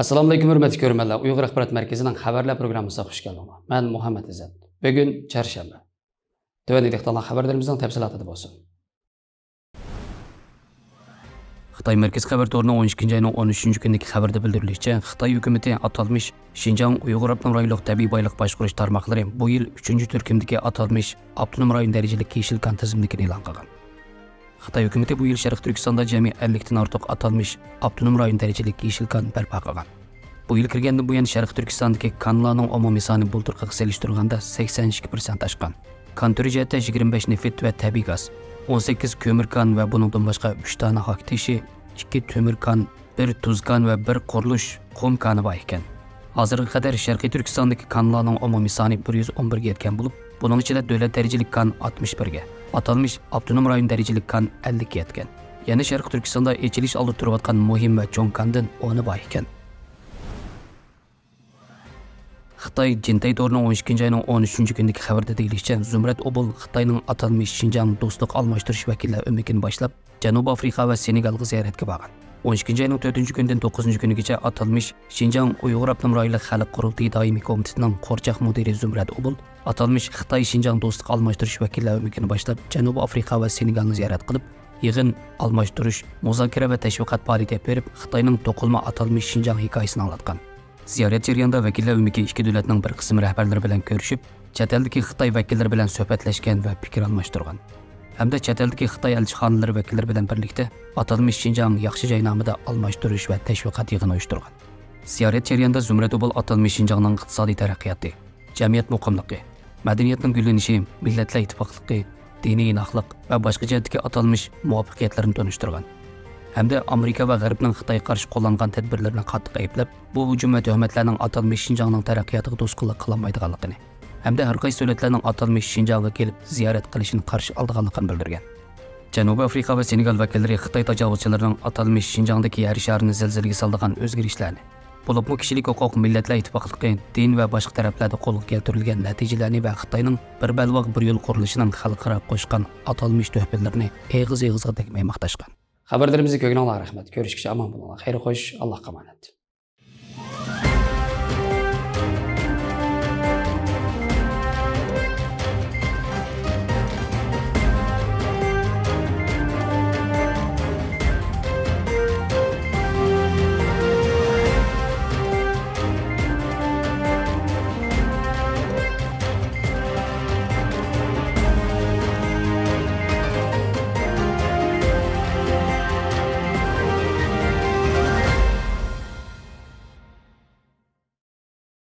Assalamu alaykum hurmatli ko'ruvchilar. Uyg'ur axborot markazining xabarlar programmasiga xush keldinglar. Men Muhammad Izzat. Bugun chorshanba. Tövəndəki xəbərlərimizin təfsilatı bolsun. Xitay Mərkəzi xəbər toru'nun 12 ayının 13 gündəki xəbərdə bildirilishicha, Xitay hökuməti atalmış Şinjan Uyğur Avtonom rayonluq təbii bayliq başqurish tarmoqlari bu yil 3-cü turkumdagi atalmış avtonom rayon dərəcəlik yeşil kan tizimligini e'lon qilgan. Xitay hökuməti bu yil Şərq Türkistonda cəmi 50 dan ortiq atalmış avtonom rayon dərəcəlik yeşil kan bərpa qilgan. Bu yil kirgəndə bu yan Şərq Türkistondagi kanlarning umumiy soni bulturqiga selishtirganda 82% oshgan. Kan turi jihatda 25 neft va tabiiy gaz, 18 kömür kan va buningdan boshqa 3 dona haq teshi, 2 tömür kan, 1 tuz kan va 1 qurilish qum kani bor ekan. Hozirga qadar Sharqiy Turkistondagi kanlarning umumiy soni 111 ga yetgan bo'lib, buning ichida davlat darajalik kan 61 ga, atalmış avtonom rayon darajalik kan 50 ga yetgan. Yana Sharqiy Turkistonda echilish oldi turayotgan muhim va cho'ng kandan 10 bor ekan. Xitay Jintay toru'nun 12 ayının 13 gündəki xəbərdə deyilishicha, Zumrat Obul Xitayning atalmış Şinjan do'stlik almashtirish vakillari o'mikini boshlab, Janubiy Afrika va Senegalga ziyoratga borgan. 12 ayının 4 gündən 9 günigacha atalmış Şinjan Uyğur Avtonom rayonluq xalq qurultayı doimiy komitetining qo'rchoq mudiri Zumrat Obul atalmış Xitay Şinjan do'stlik almashtirish vakillari o'mikini boshlab, Janubiy Afrika va Senegalni ziyorat qilib, yig'in, almashtirish, muzokara va tashviqot faoliyati berib, Xitoyning to'qilma atalmış Şinjan hikoyasini anglatgan. Ziyorat jarayonida vakillar umiki ikki davlatning bir qismi rahbarlari bilan ko'rishib, chet eldagi Xitoy vakillari bilan suhbatlashgan va fikr almashtirgan. Hamda chet eldagi Xitoy elchixonalari vakillari bilan birlikda atalmış Şinjan yaxshi joy nomida almashtirish va tashviqot yig'ini uyushtirgan. Ziyorat jarayonida Zumrat Obul atalmış Şinjanning iqtisodiy taraqqiyoti, jamiyat muqimligi, madaniyatning gullanishi, millatlar ittifoqligi, diniy inoqlik va boshqa jihatdagi atalmış muvaffaqiyatlarini tanishtirgan. Hamda Amerika va G'arbning Xitoy qarshi qo'llangan tadbirlarini qattiq ayblab, bu hujum va tuhmatlarning atalmış Şinjanning taraqqiyotiga to'sqinlik qilolmaydiganligini, hamda har qaysi davlatlarning atalmış Şinjanga kelib ziyorat qilishini qarshi oldiganligini bildirgan. Janubiy Afrika va Senegal vakillari Xitoy tajovuzchilarining atalmış Şinjangdagi yer sharini zilzilaga soldigan o'zgarishlarni, bo'libmi kishilik huquq, millatlar ittifoqligi, din va boshqa taraflarda qo'lga keltirilgan natijalarni va Xitoyning bir balvoq bir yo'l qurilishining xalqaro qo'shgan atalmış tuhfatlarini eg'iz-eg'izga tegmay maqtashgan. Xabarlarimizni ko'rganlarga rahmat. Ko'rishguncha omon bo'linglar. Xayr xo'sh, Allohga omonat.